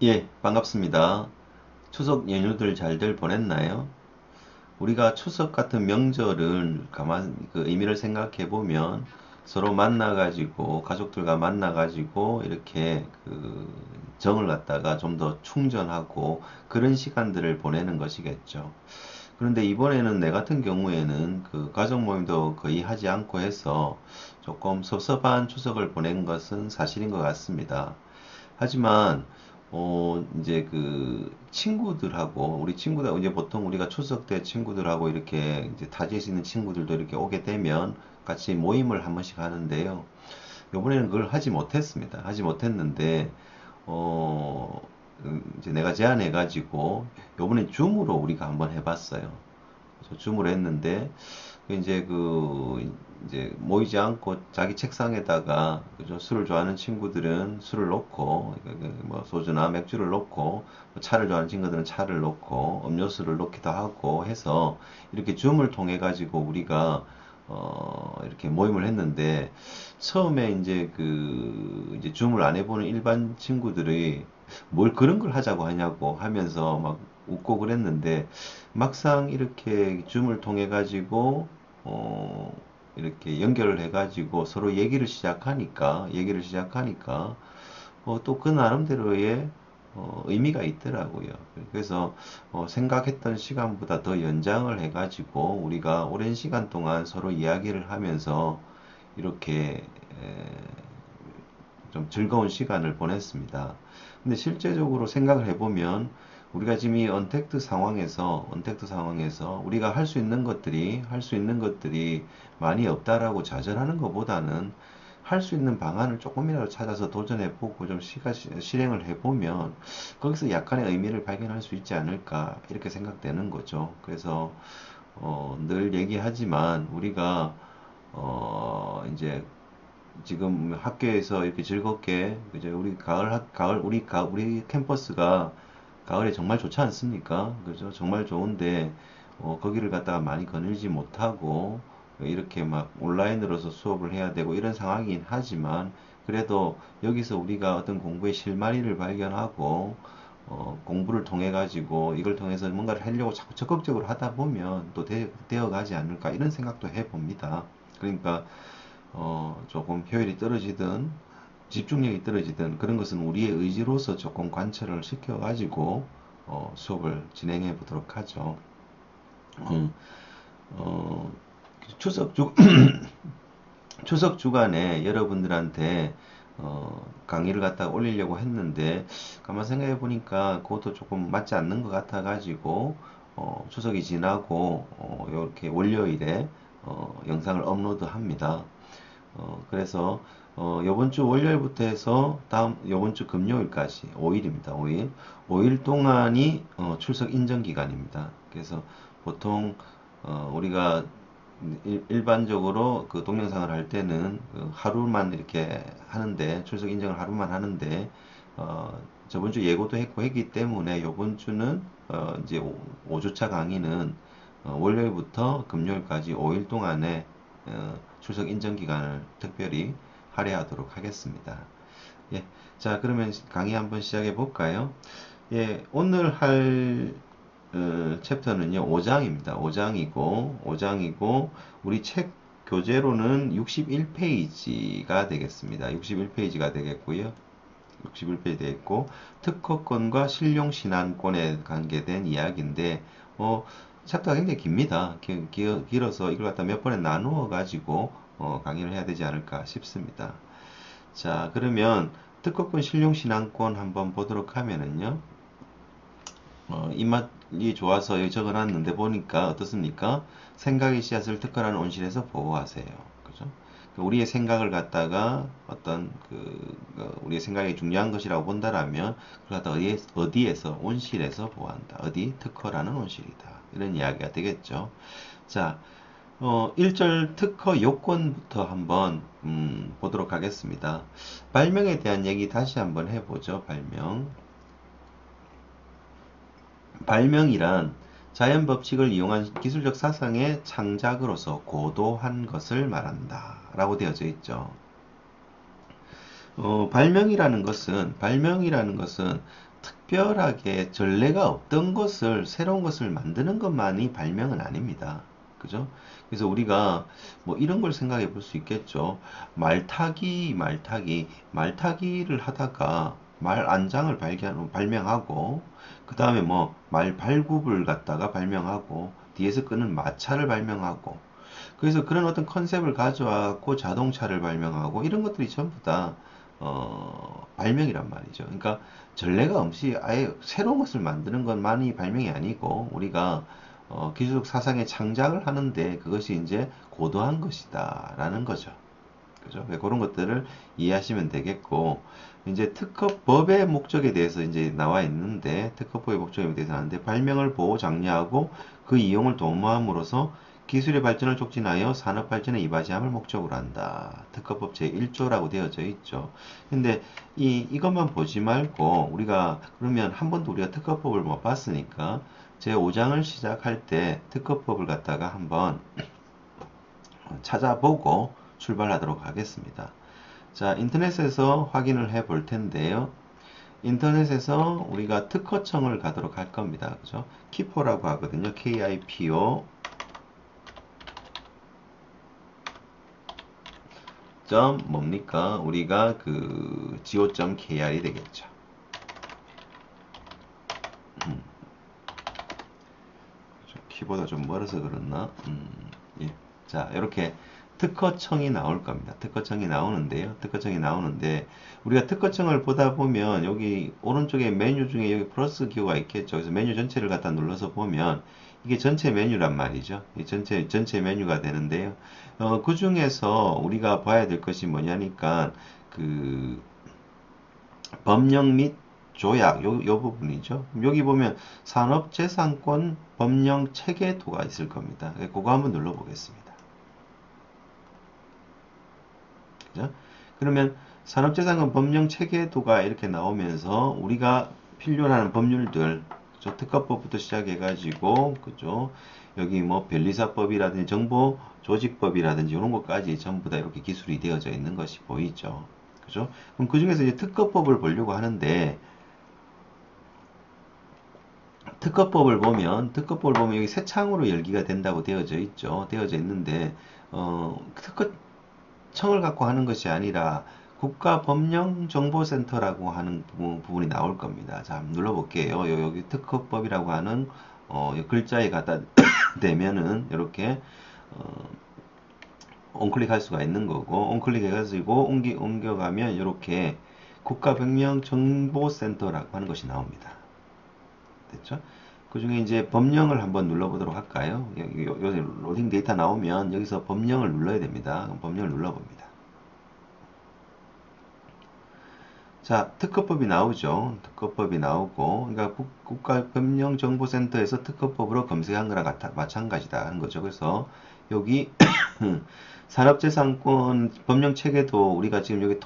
예, 반갑습니다. 추석 연휴들 잘들 보냈나요? 우리가 추석 같은 명절을 그 의미를 생각해 보면 서로 만나가지고 가족들과 만나가지고 이렇게 그 정을 갖다가 좀 더 충전하고 그런 시간들을 보내는 것이겠죠. 그런데 이번에는 내 같은 경우에는 그 가족 모임도 거의 하지 않고 해서 조금 섭섭한 추석을 보낸 것은 사실인 것 같습니다. 하지만 이제 그 친구들하고 우리 친구들 이제 보통 우리가 추석 때 친구들하고 이렇게 이제 타지에 있는 친구들도 이렇게 오게 되면 같이 모임을 한 번씩 하는데요. 요번에는 그걸 하지 못했습니다. 하지 못했는데 어 이제 내가 제안해가지고 요번에 줌으로 우리가 한번 해봤어요. 그래서 줌으로 했는데 이제 모이지 않고 자기 책상에다가 그죠? 술을 좋아하는 친구들은 술을 놓고 뭐 소주나 맥주를 놓고 뭐 차를 좋아하는 친구들은 차를 놓고 음료수를 놓기도 하고 해서 이렇게 줌을 통해 가지고 우리가 이렇게 모임을 했는데 처음에 이제 줌을 안 해보는 일반 친구들이 뭘 그런 걸 하자고 하냐고 하면서 막 웃고 그랬는데 막상 이렇게 줌을 통해 가지고 어 이렇게 연결을 해 가지고 서로 얘기를 시작하니까 또 그 나름대로의 의미가 있더라고요. 그래서 생각했던 시간보다 더 연장을 해 가지고 우리가 오랜 시간 동안 서로 이야기를 하면서 이렇게 좀 즐거운 시간을 보냈습니다. 근데 실제적으로 생각을 해보면 우리가 지금 이 언택트 상황에서 우리가 할 수 있는 것들이 많이 없다라고 좌절하는 것보다는 할 수 있는 방안을 조금이라도 찾아서 도전해보고 좀 실행을 해보면 거기서 약간의 의미를 발견할 수 있지 않을까 이렇게 생각되는 거죠. 그래서 늘 얘기하지만 우리가 이제 지금 학교에서 이렇게 즐겁게 이제 우리 우리 캠퍼스가 가을에 정말 좋지 않습니까? 그죠? 정말 좋은데 거기를 갖다가 많이 거닐지 못하고 이렇게 막 온라인으로서 수업을 해야 되고 이런 상황이긴 하지만 그래도 여기서 우리가 어떤 공부의 실마리를 발견하고 공부를 통해 가지고 이걸 통해서 뭔가를 하려고 자꾸 적극적으로 하다 보면 또 되어 가지 않을까 이런 생각도 해봅니다. 그러니까 조금 효율이 떨어지든 집중력이 떨어지든 그런 것은 우리의 의지로서 조금 관철을 시켜가지고 수업을 진행해 보도록 하죠. 음, 어, 추석 주 추석 주간에 여러분들한테 강의를 갖다가 올리려고 했는데 가만 생각해 보니까 그것도 조금 맞지 않는 것 같아 가지고 추석이 지나고 이렇게 월요일에 영상을 업로드합니다. 그래서 요번 주 월요일부터 해서 요번 주 금요일까지 5일입니다. 5일. 5일 동안이 출석 인정 기간입니다. 그래서 보통 우리가 일반적으로 그 동영상을 할 때는 그 하루만 이렇게 하는데 출석 인정을 하루만 하는데 저번 주 예고도 했고 했기 때문에 요번 주는 이제 5주차 강의는 월요일부터 금요일까지 5일 동안에 출석 인정 기간을 특별히 할애하도록 하겠습니다. 예, 자 그러면 강의 한번 시작해 볼까요? 예, 오늘 할 챕터는요 5장입니다. 5장이고 우리 책 교재로는 61페이지가 되겠습니다. 61페이지가 되겠고요. 61페이지 되겠고 특허권과 실용신안권에 관계된 이야기인데 챕터가 굉장히 깁니다. 길어서 이걸 갖다 몇 번에 나누어 가지고 강의를 해야 되지 않을까 싶습니다. 자 그러면 특허권 실용신안권 한번 보도록 하면은요 입맛이 좋아서 여기 적어놨는데 보니까 어떻습니까? 생각의 씨앗을 특허라는 온실에서 보호하세요. 그죠? 우리의 생각을 갖다가 우리의 생각이 중요한 것이라고 본다라면 그걸 갖다 어디에서 온실에서 보호한다. 어디 특허라는 온실이다. 이런 이야기가 되겠죠. 자, 1절 특허 요건부터 한번 보도록 하겠습니다. 발명에 대한 얘기 다시 한번 해보죠. 발명이란 자연 법칙을 이용한 기술적 사상의 창작으로서 고도한 것을 말한다. 라고 되어져 있죠. 발명이라는 것은 특별하게 전례가 없던 것을, 새로운 것을 만드는 것만이 발명은 아닙니다. 그죠? 그래서 우리가 뭐 이런 걸 생각해 볼 수 있겠죠. 말타기를 하다가 말 안장을 발명하고, 그 다음에 뭐 말 발굽을 갖다가 발명하고, 뒤에서 끄는 마차를 발명하고, 그래서 그런 어떤 컨셉을 가져와고 자동차를 발명하고 이런 것들이 전부 다 발명이란 말이죠. 그러니까 전례가 없이 아예 새로운 것을 만드는 것만이 발명이 아니고 우리가 기술적 사상의 창작을 하는데 그것이 이제 고도한 것이다라는 거죠. 그죠? 그런 것들을 이해하시면 되겠고, 이제 특허법의 목적에 대해서 이제 나와 있는데, 특허법의 목적에 대해서 하는데, 발명을 보호 장려하고 그 이용을 도모함으로써 기술의 발전을 촉진하여 산업 발전에 이바지함을 목적으로 한다. 특허법 제1조라고 되어져 있죠. 근데 이것만 보지 말고, 우리가, 그러면 한 번도 우리가 특허법을 못 봤으니까, 제5장을 시작할 때 특허법을 갖다가 한번 찾아보고 출발하도록 하겠습니다. 자, 인터넷에서 확인을 해 볼 텐데요. 인터넷에서 우리가 특허청을 가도록 할 겁니다. 그죠? 키포라고 하거든요. KIPO 점 뭡니까? 우리가 그 go.kr이 되겠죠. 키보드가 좀 멀어서 그렇나? 예. 자, 이렇게 특허청이 나올 겁니다. 특허청이 나오는데요. 특허청이 나오는데 우리가 특허청을 보다 보면 여기 오른쪽에 메뉴 중에 여기 플러스 기호가 있겠죠. 그래서 메뉴 전체를 갖다 눌러서 보면 이게 전체 메뉴란 말이죠. 이 전체 메뉴가 되는데요. 그 중에서 우리가 봐야 될 것이 뭐냐니까 그 법령 및 조약, 요 부분이죠. 여기 보면 산업재산권 법령 체계도가 있을 겁니다. 그거 한번 눌러보겠습니다. 그죠? 그러면 산업재산권 법령 체계도가 이렇게 나오면서 우리가 필요로 하는 법률들, 그죠? 특허법부터 시작해가지고, 그죠? 여기 뭐 변리사법이라든지 정보조직법이라든지 이런 것까지 전부 다 이렇게 기술이 되어져 있는 것이 보이죠. 그죠? 그럼 그 중에서 이제 특허법을 보려고 하는데, 특허법을 보면 여기 새 창으로 열기가 된다고 되어져 있죠. 되어져 있는데, 특허청을 갖고 하는 것이 아니라 국가법령정보센터라고 하는 부분이 나올 겁니다. 자, 한번 눌러볼게요. 여기 특허법이라고 하는 글자에 갖다 대면은 이렇게 on클릭할 수가 있는 거고, on클릭 해가지고 옮겨가면 이렇게 국가법령정보센터라고 하는 것이 나옵니다. 됐죠? 그 중에 이제 법령을 한번 눌러보도록 할까요? 여기 로딩 데이터 나오면 여기서 법령을 눌러야 됩니다. 그럼 법령을 눌러봅니다. 자, 특허법이 나오죠. 특허법이 나오고, 그러니까 국가법령정보센터에서 특허법으로 검색한 거랑 마찬가지다 하는 거죠. 그래서 여기 산업재산권 법령체계도 우리가 지금 여기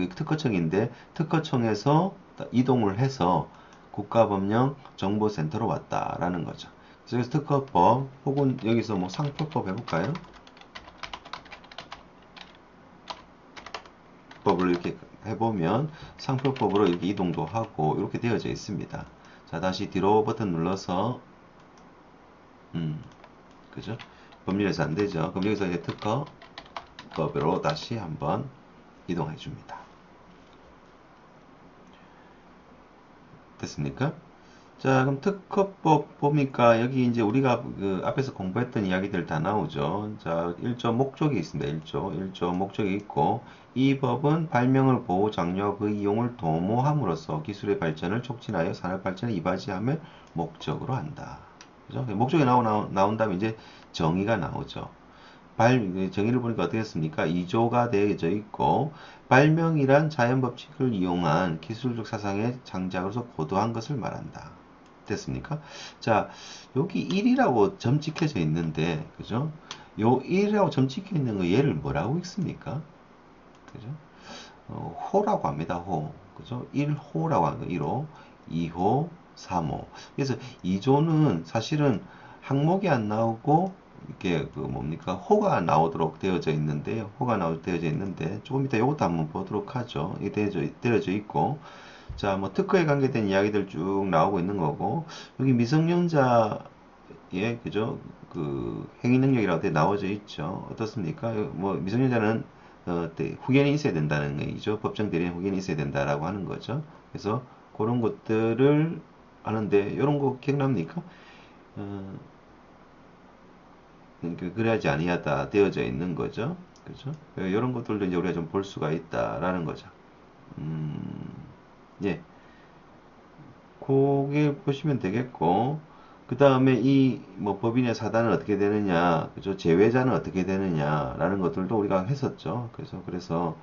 특허청인데 특허청에서 이동을 해서 국가법령정보센터로 왔다라는 거죠. 그래서 특허법 혹은 여기서 뭐 상표법 해볼까요? 법을 이렇게 해보면 상표법으로 이렇게 이동도 하고 이렇게 되어져 있습니다. 자, 다시 뒤로 버튼 눌러서 그죠? 법률에서 안 되죠. 그럼 여기서 이제 특허법으로 다시 한번 이동해 줍니다. 됐습니까? 자, 그럼 특허법 보니까 여기 이제 우리가 그 앞에서 공부했던 이야기들 다 나오죠. 자, 1조 목적이 있습니다. 1조 목적이 있고, 이 법은 발명을 보호, 장려하고 그 이용을 도모함으로써 기술의 발전을 촉진하여 산업 발전에 이바지함을 목적으로 한다. 그죠? 목적이 나온 다음에 이제 정의가 나오죠. 정의를 보니까 어떻게 했습니까? 2조가 되어져 있고, 발명이란 자연법칙을 이용한 기술적 사상의 창작으로서 고도한 것을 말한다. 됐습니까? 자, 여기 1이라고 점 찍혀져 있는데, 그죠? 요 1이라고 점 찍혀 있는 거 얘를 뭐라고 읽습니까? 그죠? 호라고 합니다. 호. 그죠? 1호라고 하는 거, 1호, 2호, 3호. 그래서 2조는 사실은 항목이 안 나오고 이렇게 그 뭡니까 호가 나오도록 되어져 있는데요. 호가 나오도록 되어져 있는데 조금 이따 이것도 한번 보도록 하죠. 이게 되어져 있고 자 뭐 특허에 관계된 이야기들 쭉 나오고 있는 거고 여기 미성년자의 그죠 그 행위 능력이라고 돼 나와져 있죠. 어떻습니까? 뭐 미성년자는 후견이 있어야 된다는 얘기죠. 법정 대리인 후견이 있어야 된다라고 하는 거죠. 그래서 그런 것들을 하는데 이런 거 기억납니까? 어, 그래야지 아니하다 되어져 있는 거죠. 그죠? 이런 것들도 이제 우리가 좀 볼 수가 있다라는 거죠. 음, 예. 그게 보시면 되겠고, 그 다음에 이 뭐 법인의 사단은 어떻게 되느냐, 그죠? 제외자는 어떻게 되느냐라는 것들도 우리가 했었죠. 그래서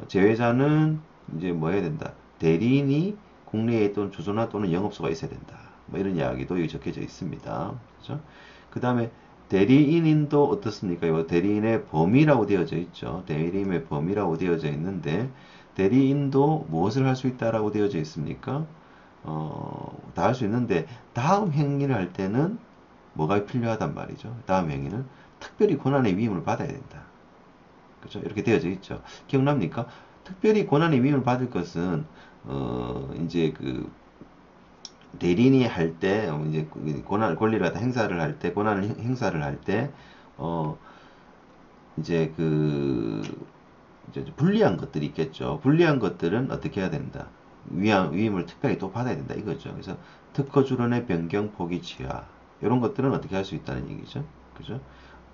제외자는 이제 뭐 해야 된다. 대리인이 국내에 있던 주소나 또는 영업소가 있어야 된다. 뭐 이런 이야기도 여기 적혀져 있습니다. 그죠? 그 다음에 대리인도 어떻습니까? 이 대리인의 범위라고 되어져 있죠. 대리인의 범위라고 되어져 있는데 대리인도 무엇을 할 수 있다라고 되어져 있습니까? 다 할 수 있는데 다음 행위를 할 때는 뭐가 필요하단 말이죠. 다음 행위는 특별히 권한의 위임을 받아야 된다. 그죠? 이렇게 되어져 있죠. 기억납니까? 특별히 권한의 위임을 받을 것은 이제 그 대리인이 할 때 이제 권리를 갖다 행사를 할 때 권한을 행사를 할 때 이제 그 이제 불리한 것들이 있겠죠. 불리한 것들은 어떻게 해야 된다. 위임을 특별히 또 받아야 된다 이거죠. 그래서 특허 주론의 변경 포기 취하 이런 것들은 어떻게 할 수 있다는 얘기죠. 그죠?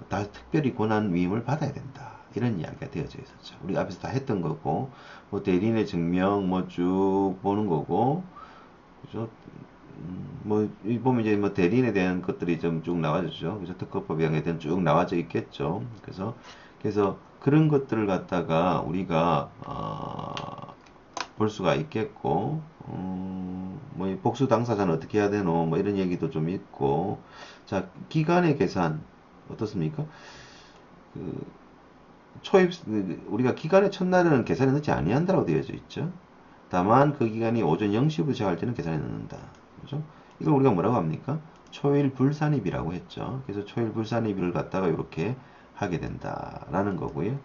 다 특별히 권한 위임을 받아야 된다. 이런 이야기가 되어져 있었죠. 우리 앞에서 다 했던 거고 뭐 대리인의 증명 뭐 쭉 보는 거고 그죠? 뭐, 이 보면 이제 뭐 대리인에 대한 것들이 좀 쭉 나와졌죠. 그래서 특허법에 대한 쭉 나와져 있겠죠. 그래서 그런 것들을 갖다가 우리가, 볼 수가 있겠고, 뭐, 복수 당사자는 어떻게 해야 되노? 뭐, 이런 얘기도 좀 있고, 자, 기간의 계산, 어떻습니까? 그, 우리가 기간의 첫날에는 계산에 넣지 아니한다고 되어져 있죠. 다만 그 기간이 오전 0시부터 시작할 때는 계산에 넣는다. 그죠? 이걸 우리가 뭐라고 합니까? 초일 불산입이라고 했죠. 그래서 초일 불산입을 갖다가 이렇게 하게 된다라는 거고요.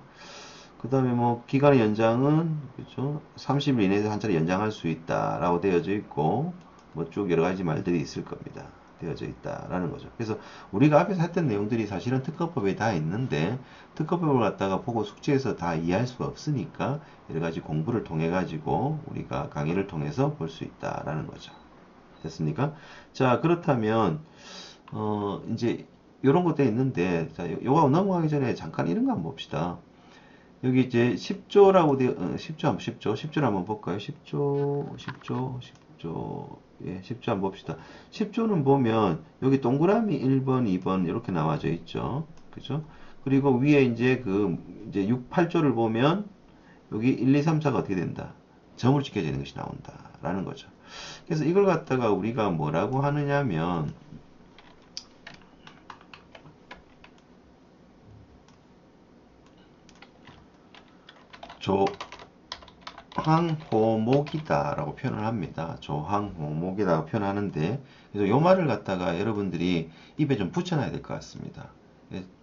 그 다음에 뭐 기간의 연장은 그죠? 30일 이내에서 한 차례 연장할 수 있다라고 되어져 있고 뭐 쭉 여러 가지 말들이 있을 겁니다. 되어져 있다라는 거죠. 그래서 우리가 앞에서 했던 내용들이 사실은 특허법에 다 있는데 특허법을 갖다가 보고 숙지해서 다 이해할 수가 없으니까 여러 가지 공부를 통해 가지고 우리가 강의를 통해서 볼 수 있다라는 거죠. 됐습니까? 자, 그렇다면 이제 이런 것도 있는데 자, 요거 넘어가기 전에 잠깐 이런 거 한번 봅시다. 여기 이제 10조라고 되어 10조를 한번 볼까요? 10조 예, 10조 한번 봅시다. 10조는 보면 여기 동그라미 1번, 2번 이렇게 나와져 있죠. 그죠? 그리고 위에 이제 이제 6, 8조를 보면 여기 1, 2, 3, 4가 어떻게 된다? 점으로 찍혀져 있는 것이 나온다라는 거죠. 그래서 이걸 갖다가 우리가 뭐라고 하느냐면 조항호목이다 라고 표현을 합니다. 조항호목이라고 표현하는데 그래서 요 말을 갖다가 여러분들이 입에 좀 붙여놔야 될 것 같습니다.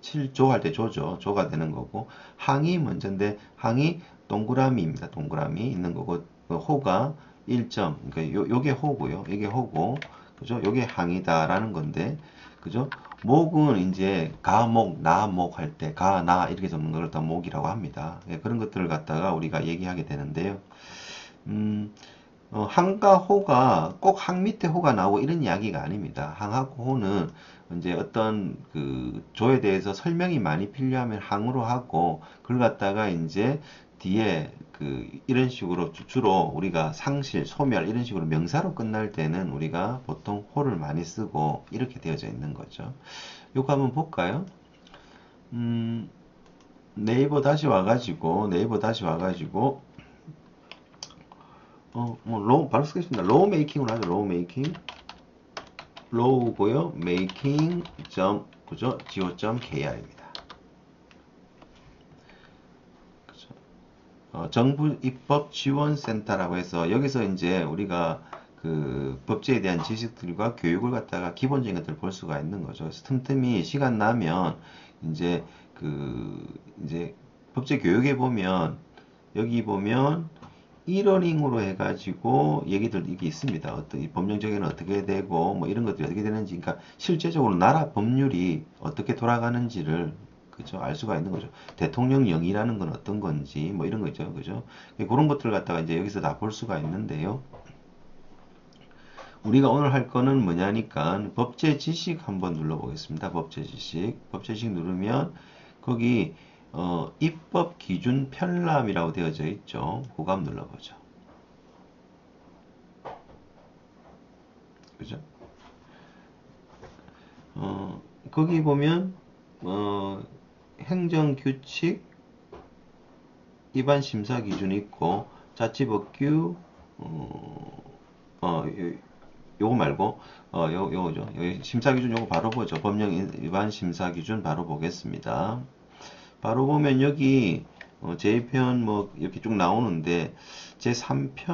7조 할 때 조죠. 조가 되는 거고 항이 먼저인데 항이 동그라미입니다. 동그라미 있는 거고 호가 1점 그러니까 요게 호고요. 이게 호고 그죠? 요게 항이다라는 건데 그죠? 목은 이제 가목, 나목 할 때 가, 나 이렇게 적는 걸 다 목이라고 합니다. 예, 그런 것들을 갖다가 우리가 얘기하게 되는데요. 항과 호가 꼭 항 밑에 호가 나오고 이런 이야기가 아닙니다. 항하고 호는 이제 어떤 그 조에 대해서 설명이 많이 필요하면 항으로 하고 그걸 갖다가 이제 뒤에 이런 식으로 주로 우리가 상실, 소멸 이런 식으로 명사로 끝날 때는 우리가 보통 호를 많이 쓰고 이렇게 되어져 있는 거죠. 요거 한번 볼까요? 네이버 다시 와가지고 바로 쓰겠습니다. 로우 메이킹으로 하죠. 로우 메이킹. 로우고요. 메이킹 그죠? go.kr입니다. 정부 입법 지원센터라고 해서 여기서 이제 우리가 그 법제에 대한 지식들과 교육을 갖다가 기본적인 것들을 볼 수가 있는 거죠. 그래서 틈틈이 시간 나면 이제 이제 법제 교육에 보면 여기 보면 이러닝으로 해가지고 얘기들 이게 있습니다. 어떤 이 법령 적용은 어떻게 되고 뭐 이런 것들이 어떻게 되는지, 그러니까 실제적으로 나라 법률이 어떻게 돌아가는지를 그죠 알 수가 있는 거죠. 대통령령이라는 건 어떤 건지 뭐 이런 거죠, 그죠? 그런 것들을 갖다가 이제 여기서 다 볼 수가 있는데요. 우리가 오늘 할 거는 뭐냐니까 법제 지식 한번 눌러보겠습니다. 법제 지식, 법제 지식 누르면 거기 입법 기준 편람이라고 되어져 있죠. 그거 한번 눌러보죠. 그죠? 거기 보면 행정규칙 위반 심사 기준이 있고 자치법규 요거 말고 요거죠. 여기 심사 기준 요거 바로 보죠. 법령 위반 심사 기준 바로 보겠습니다. 바로 보면 여기 제2편 뭐 이렇게 쭉 나오는데 제3편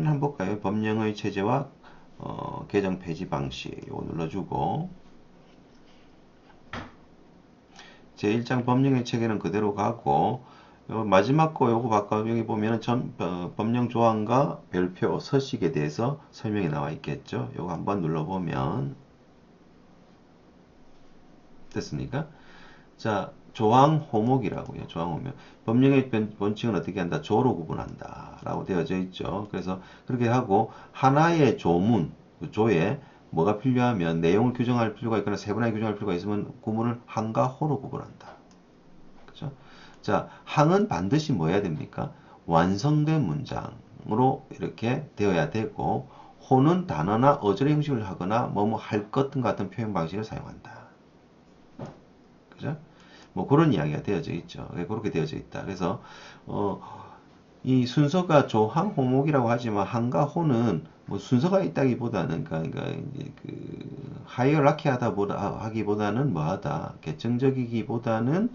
한번 볼까요? 법령의 체제와 개정 폐지 방식 요거 눌러주고 제1장 법령의 체계는 그대로 가고 마지막 거 요거 바꿔 여기 보면은 법령 조항과 별표 서식에 대해서 설명이 나와 있겠죠. 요거 한번 눌러보면 됐습니까? 자, 조항 호목이라고요. 조항 호목. 법령의 원칙은 어떻게 한다? 조로 구분한다. 라고 되어져 있죠. 그래서 그렇게 하고 하나의 조문, 그 조에 뭐가 필요하면 내용을 규정할 필요가 있거나 세분화에 규정할 필요가 있으면 구문을 항과 호로 구분한다. 그죠? 자, 항은 반드시 뭐 해야 됩니까? 완성된 문장으로 이렇게 되어야 되고 호는 단어나 어절의 형식을 하거나 뭐뭐 할 것 같은 표현 방식을 사용한다. 그죠? 뭐 그런 이야기가 되어져 있죠. 그렇게 되어져 있다. 그래서 이 순서가 조항 호목이라고 하지만 항과 호는 뭐 순서가 있다기보다는 그러니까 이제 그 하이어라키하다 하기보다는 뭐하다 계층적이기보다는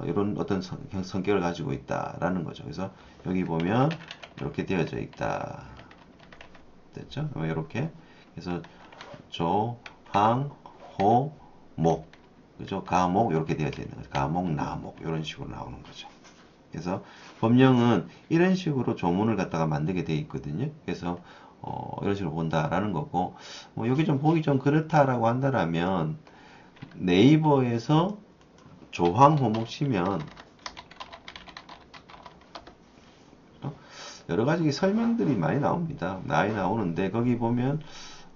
이런 어떤 성격을 가지고 있다라는 거죠. 그래서 여기 보면 이렇게 되어져 있다. 됐죠? 이렇게 그래서 조, 항, 호, 목 그죠? 가목 이렇게 되어져 있는 거죠. 가목, 나목 이런 식으로 나오는 거죠. 그래서 법령은 이런 식으로 조문을 갖다가 만들게 되어 있거든요. 그래서 이런 식으로 본다라는 거고 뭐 여기 좀 보기 좀 그렇다라고 한다라면 네이버에서 조항 호목 치면 여러 가지 설명들이 많이 나옵니다. 많이 나오는데 거기 보면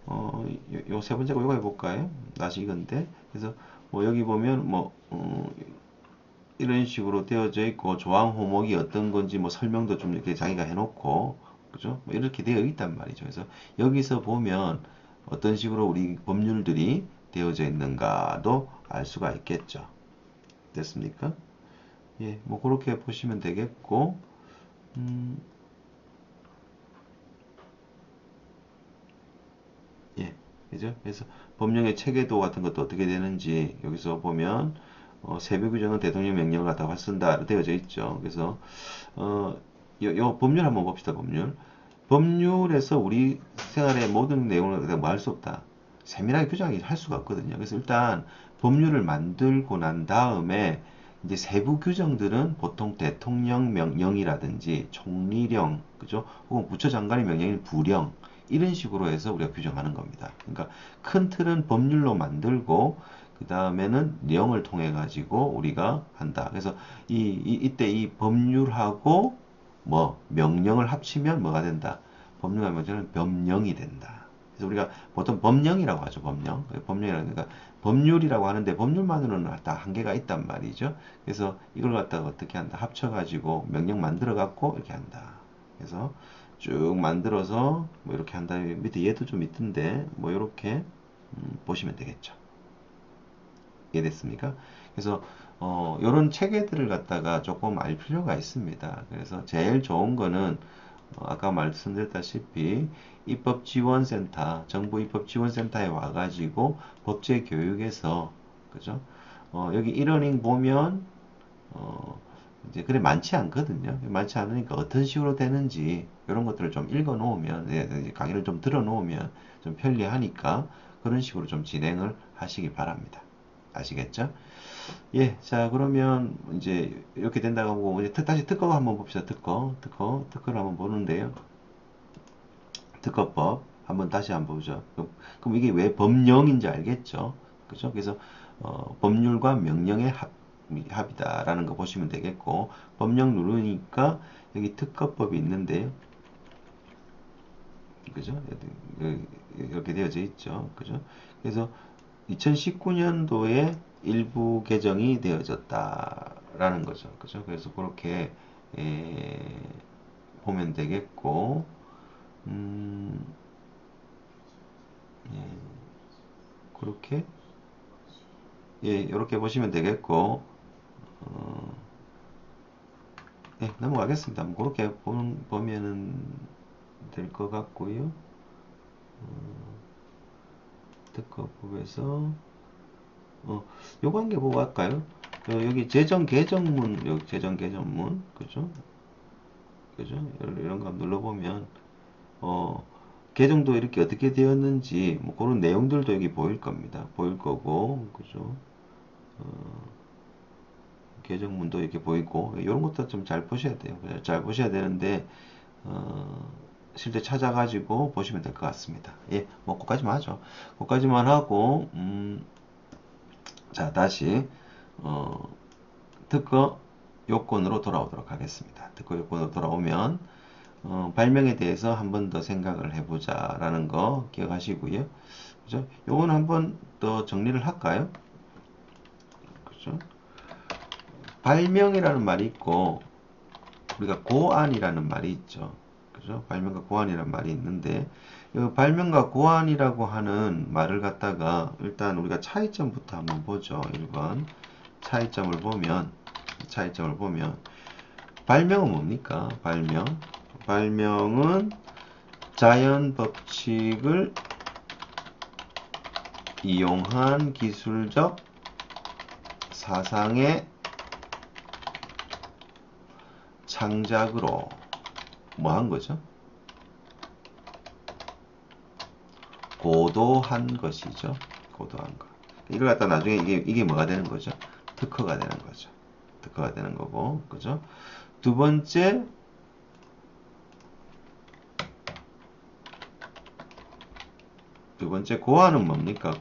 요 세 번째 거 이거 해볼까요? 다시 이건데 그래서 뭐 여기 보면 뭐 이런 식으로 되어져 있고 조항 호목이 어떤 건지 뭐 설명도 좀 이렇게 자기가 해놓고 그죠? 뭐 이렇게 되어 있단 말이죠. 그래서 여기서 보면 어떤 식으로 우리 법률들이 되어져 있는가도 알 수가 있겠죠. 됐습니까? 예, 뭐 그렇게 보시면 되겠고 예, 그죠? 그래서 법령의 체계도 같은 것도 어떻게 되는지 여기서 보면 세부 규정은 대통령 명령을 갖다가 쓴다 되어져 있죠. 그래서 요 법률 한번 봅시다. 법률. 법률에서 우리 생활의 모든 내용을 뭐 할 수 없다. 세밀하게 규정하기 할 수가 없거든요. 그래서 일단 법률을 만들고 난 다음에 이제 세부 규정들은 보통 대통령 명령이라든지 총리령, 그죠? 혹은 부처장관의 명령인 부령 이런 식으로 해서 우리가 규정하는 겁니다. 그러니까 큰 틀은 법률로 만들고 그 다음에는 내용을 통해 가지고 우리가 한다. 그래서 이때 이 법률하고 뭐 명령을 합치면 뭐가 된다. 법률과 명령은 법령이 된다. 그래서 우리가 보통 법령이라고 하죠. 법령. 법령이라니까 법률이라고 하는데 법률만으로는 다 한계가 있단 말이죠. 그래서 이걸 갖다가 어떻게 한다. 합쳐가지고 명령 만들어 갖고 이렇게 한다. 그래서 쭉 만들어서 뭐 이렇게 한 다음에 밑에 얘도 좀 있던데 뭐 이렇게 보시면 되겠죠. 이해됐습니까? 그래서 이런 체계들을 갖다가 조금 알 필요가 있습니다. 그래서 제일 좋은 거는 아까 말씀드렸다시피 입법지원센터, 정부 입법지원센터에 와가지고 법제교육에서 그죠? 여기 이러닝 보면 이제 그래 많지 않거든요. 많지 않으니까 어떤 식으로 되는지 이런 것들을 좀 읽어 놓으면 강의를 좀 들어 놓으면 좀 편리하니까 그런 식으로 좀 진행을 하시기 바랍니다. 아시겠죠? 예, 자 그러면 이제 이렇게 된다고 하고 이제 다시 특허 한번 봅시다. 특허를 한번 보는데요. 특허법 한번 다시 한번 보죠. 그럼 이게 왜 법령인지 알겠죠? 그죠? 그래서 법률과 명령의 합이다라는 거 보시면 되겠고 법령 누르니까 여기 특허법이 있는데요. 그죠? 이렇게 되어져 있죠. 그죠? 그래서 2019년도에 일부 개정이 되어졌다라는 거죠. 그죠? 그래서 그렇게 보면 되겠고 음, 예, 그렇게 예, 이렇게 보시면 되겠고 어, 네, 넘어가겠습니다. 뭐 그렇게 보면은 될 것 같고요. 특허법에서 요거 한 개 보고 할까요? 여기 재정 개정문, 여기 재정 개정문, 그죠? 그죠? 이런 거 한번 눌러보면 어, 개정도 이렇게 어떻게 되었는지 뭐 그런 내용들도 여기 보일 겁니다. 보일 거고, 그죠? 개정문도 이렇게 보이고 이런 것도 좀 잘 보셔야 돼요. 잘 보셔야 되는데 어, 실제 찾아가지고 보시면 될 것 같습니다. 예, 뭐 그까지만 하죠. 그까지만 하고 자 다시 어, 특허 요건으로 돌아오도록 하겠습니다. 특허 요건으로 돌아오면 발명에 대해서 한 번 더 생각을 해보자라는 거 기억하시고요. 그죠? 요거는 한 번 더 정리를 할까요? 그죠? 발명이라는 말이 있고 우리가 고안이라는 말이 있죠. 그죠? 발명과 고안이라는 말이 있는데 이 발명과 고안이라고 하는 말을 갖다가 일단 우리가 차이점부터 한번 보죠. 1번 차이점을 보면 발명은 뭡니까? 발명은 자연 법칙을 이용한 기술적 사상의 창작으로 뭐 한 거죠? 고도한 것이죠. 고도한 것. 이걸 갖다 나중에 이게 뭐가 되는 거죠? 특허가 되는 거죠. 특허가 되는 거고, 그죠? 두 번째, 고안은 뭡니까?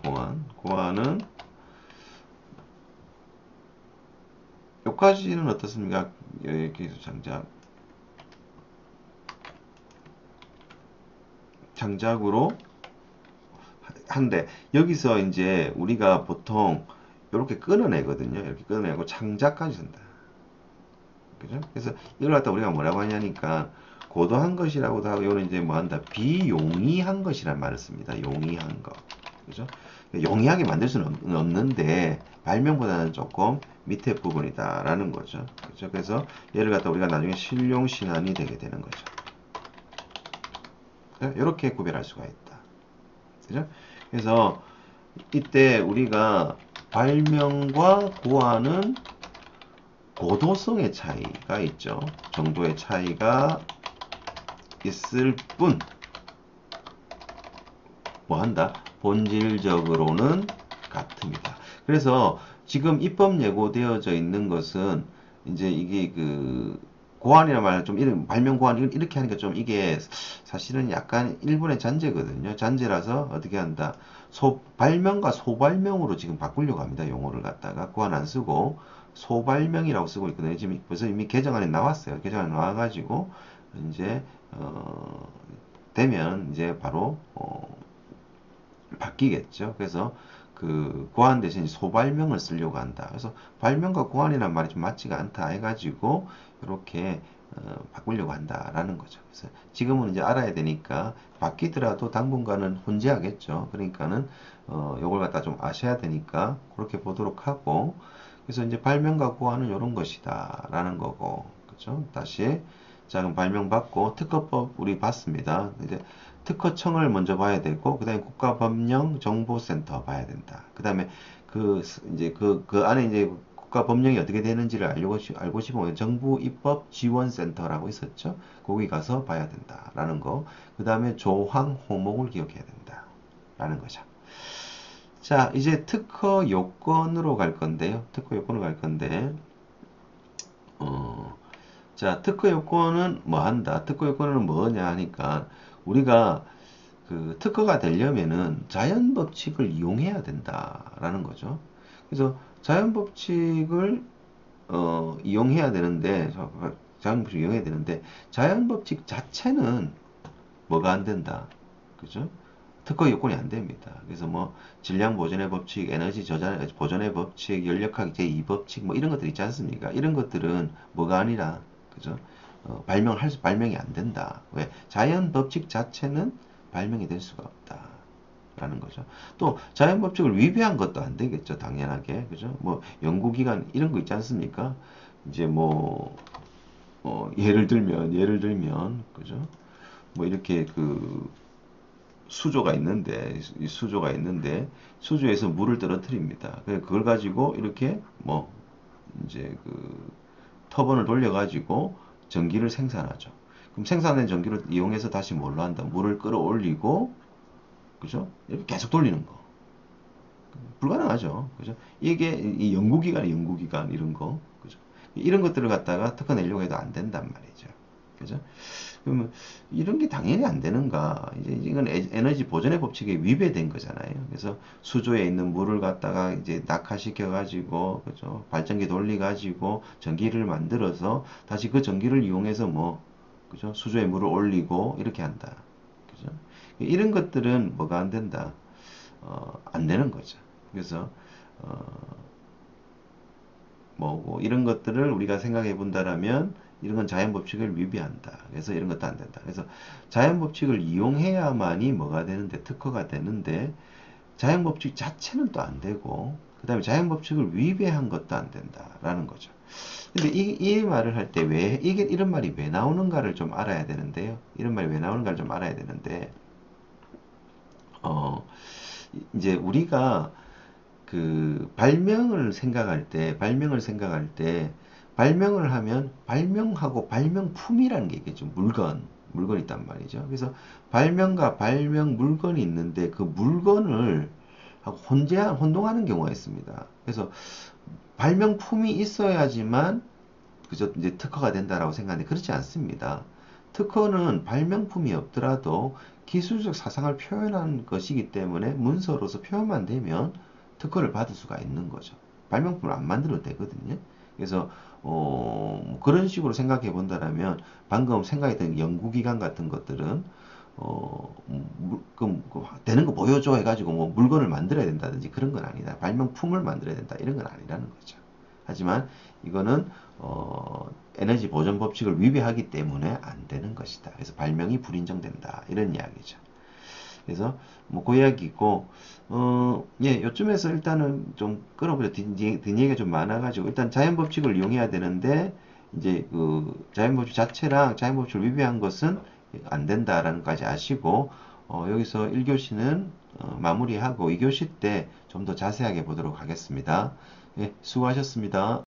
고안은 여기까지는 어떻습니까? 기술 창작으로 한데 여기서 이제 우리가 보통 이렇게 끊어내거든요. 이렇게 끊어내고 창작까지 쓴다. 그죠? 그래서 이걸 갖다 우리가 뭐라고 하냐니까 고도한 것이라고도 하고 이거는 이제 뭐 한다 비용이한 것이란 말을 씁니다. 용이한 것. 그죠? 용이하게 만들 수는 없는데 발명보다는 조금 밑에 부분이다라는 거죠. 그죠? 그래서 얘를 갖다 우리가 나중에 실용 신안이 되게 되는 거죠. 이렇게 구별할 수가 있다. 그죠? 그래서 이때 우리가 발명과 고안은 고도성의 차이가 있죠. 정도의 차이가 있을 뿐, 뭐 한다? 본질적으로는 같습니다. 그래서 지금 입법 예고되어져 있는 것은 이제 이게 그 고안이라 말은 좀 이런 발명 고안 이렇게 하니까 좀 이게 사실은 약간 일본의 잔재거든요. 잔재라서 어떻게 한다? 발명과 소발명으로 지금 바꾸려고 합니다. 용어를 갖다가 고안 안 쓰고 소발명이라고 쓰고 있거든요. 지금 벌써 이미 개정안에 나왔어요. 개정안에 나와가지고 이제 되면 이제 바로 바뀌겠죠. 그래서 그 고안 대신 소발명을 쓰려고 한다. 그래서 발명과 고안이란 말이 좀 맞지가 않다 해가지고 이렇게 바꾸려고 한다라는 거죠. 그래서 지금은 이제 알아야 되니까 바뀌더라도 당분간은 혼재하겠죠. 그러니까는 요걸 갖다 좀 아셔야 되니까 그렇게 보도록 하고 그래서 이제 발명과 고안은 이런 것이다라는 거고 그죠? 다시 자 그럼 발명 받고 특허법 우리 봤습니다. 이제 특허청을 먼저 봐야 되고 그 다음에 국가법령정보센터 봐야 된다. 그 다음에 그 이제 그 안에 이제 국가법령이 어떻게 되는지를 알고 싶으면 정부 입법 지원센터라고 있었죠. 거기 가서 봐야 된다라는 거. 그 다음에 조항 호목을 기억해야 된다라는 거죠. 자, 이제 특허 요건으로 갈 건데요. 특허 요건으로 갈 건데, 자, 특허 요건은 뭐 한다? 특허 요건은 뭐냐 하니까, 우리가 그 특허가 되려면은 자연 법칙을 이용해야 된다라는 거죠. 그래서 자연 법칙을 이용해야 되는데, 자연 법칙을 이용해야 되는데, 자연 법칙 자체는 뭐가 안 된다. 그죠? 특허 요건이 안 됩니다. 그래서 뭐 질량 보존의 법칙, 에너지 저장 보존의 법칙, 연력학 제2법칙 뭐 이런 것들 있지 않습니까? 이런 것들은 뭐가 아니라 그죠? 발명이 안 된다. 왜? 자연 법칙 자체는 발명이 될 수가 없다. 라는 거죠. 또 자연 법칙을 위배한 것도 안 되겠죠. 당연하게. 그죠? 뭐 연구기관 이런 거 있지 않습니까? 이제 뭐 예를 들면 그죠? 뭐 이렇게 그 수조가 있는데 이 수조가 있는데 수조에서 물을 떨어뜨립니다. 그걸 가지고 이렇게 뭐 이제 그 터번을 돌려 가지고 전기를 생산하죠. 그럼 생산된 전기를 이용해서 다시 뭘로 한다? 물을 끌어올리고 그죠? 이렇게 계속 돌리는 거. 불가능하죠. 그죠? 이게 이 연구기관 이런 거. 그죠? 이런 것들을 갖다가 특허 내려고 해도 안 된단 말이죠. 그죠? 그러면 이런 게 당연히 안 되는가? 이제 이건 에너지 보존의 법칙에 위배된 거잖아요. 그래서 수조에 있는 물을 갖다가 이제 낙하시켜 가지고 그죠? 발전기 돌리 가지고 전기를 만들어서 다시 그 전기를 이용해서 뭐 그죠? 수조에 물을 올리고 이렇게 한다. 그죠? 이런 것들은 뭐가 안 된다. 안 되는 거죠. 그래서 뭐고 이런 것들을 우리가 생각해 본다라면 이런 건 자연 법칙을 위배한다. 그래서 이런 것도 안 된다. 그래서 자연 법칙을 이용해야만이 뭐가 되는데 특허가 되는데 자연 법칙 자체는 또 안 되고 그 다음에 자연 법칙을 위배한 것도 안 된다라는 거죠. 근데 이 말을 할 때 왜 이게 이런 말이 왜 나오는가를 좀 알아야 되는데요. 이런 말이 왜 나오는가를 좀 알아야 되는데 이제 우리가 그 발명을 생각할 때 발명을 하면 발명하고 발명품이라는 게 있겠죠. 물건이 있단 말이죠. 그래서 발명과 발명 물건이 있는데 그 물건을 하고 혼동하는 경우가 있습니다. 그래서 발명품이 있어야지만 그저 이제 특허가 된다라고 생각하는데 그렇지 않습니다. 특허는 발명품이 없더라도 기술적 사상을 표현한 것이기 때문에 문서로서 표현만 되면 특허를 받을 수가 있는 거죠. 발명품을 안 만들어도 되거든요. 그래서 그런 식으로 생각해 본다라면 방금 생각했던 연구기관 같은 것들은 되는 거 보여줘 해가지고 뭐 물건을 만들어야 된다든지 그런 건 아니다. 발명품을 만들어야 된다 이런 건 아니라는 거죠. 하지만 이거는 에너지 보존 법칙을 위배하기 때문에 안 되는 것이다. 그래서 발명이 불인정된다 이런 이야기죠. 그래서 뭐 그 이야기고 예, 요쯤에서 일단은 좀 끌어보자. 뒷얘기가 좀 많아가지고 일단 자연 법칙을 이용해야 되는데 이제 그 자연 법칙 자체랑 자연 법칙을 위배한 것은 안 된다라는 것까지 아시고 여기서 1교시는 마무리하고 2교시 때 좀 더 자세하게 보도록 하겠습니다. 예, 수고하셨습니다.